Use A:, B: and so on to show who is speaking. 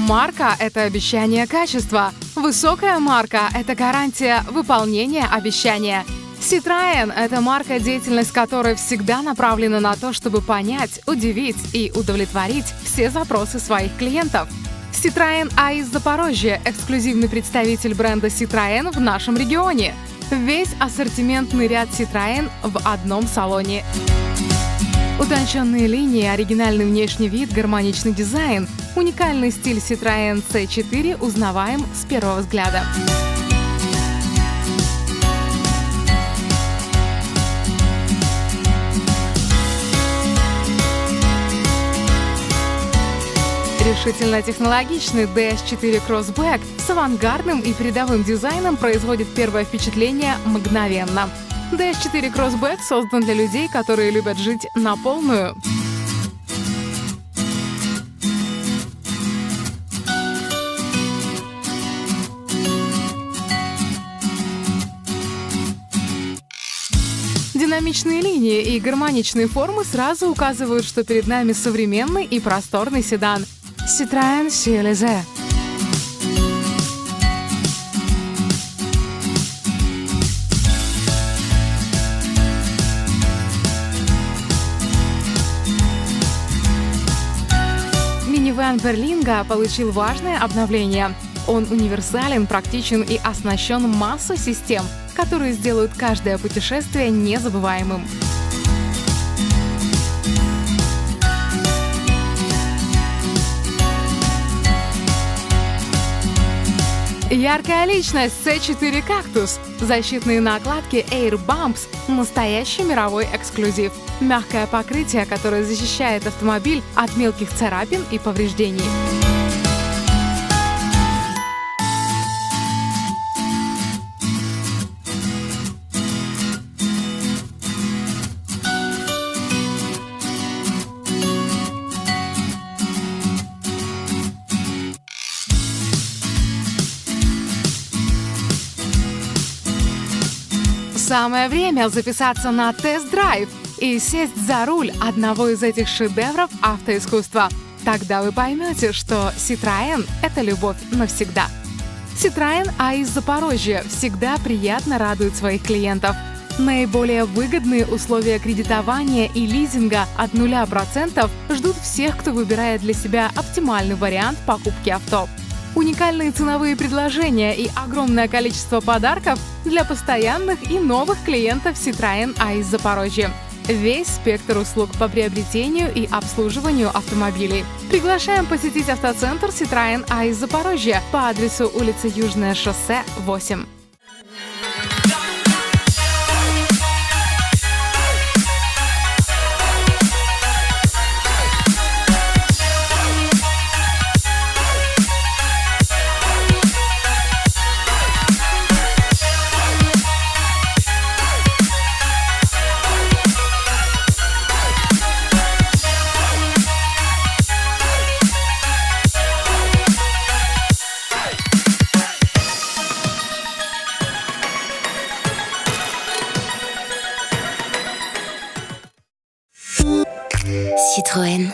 A: Марка – это обещание качества. Высокая марка – это гарантия выполнения обещания. Citroën – это марка, деятельность которой всегда направлена на то, чтобы понять, удивить и удовлетворить все запросы своих клиентов. Citroën А из Запорожья – эксклюзивный представитель бренда Citroën в нашем регионе. Весь ассортиментный ряд Citroën в одном салоне. Утонченные линии, оригинальный внешний вид, гармоничный дизайн, уникальный стиль Citroën C4 узнаваем с первого взгляда. Решительно технологичный DS4 Crossback с авангардным и передовым дизайном производит первое впечатление мгновенно. DS4 Crossback создан для людей, которые любят жить на полную. Динамичные линии и гармоничные формы сразу указывают, что перед нами современный и просторный седан. Citroën C-Élysée. Минивэн Berlingo получил важное обновление. Он универсален, практичен и оснащен массой систем, которые сделают каждое путешествие незабываемым. Яркая личность C4 Cactus. Защитные накладки Air Bumps – настоящий мировой эксклюзив. Мягкое покрытие, которое защищает автомобиль от мелких царапин и повреждений. Самое время записаться на тест-драйв и сесть за руль одного из этих шедевров автоискусства. Тогда вы поймете, что Citroën — это любовь навсегда. Citroën А из Запорожья всегда приятно радует своих клиентов. Наиболее выгодные условия кредитования и лизинга от 0% ждут всех, кто выбирает для себя оптимальный вариант покупки авто. Уникальные ценовые предложения и огромное количество подарков для постоянных и новых клиентов Citroën А из Запорожья. Весь спектр услуг по приобретению и обслуживанию автомобилей. Приглашаем посетить автоцентр Citroën А из Запорожья по адресу улица Южное шоссе, 8.
B: Citroën.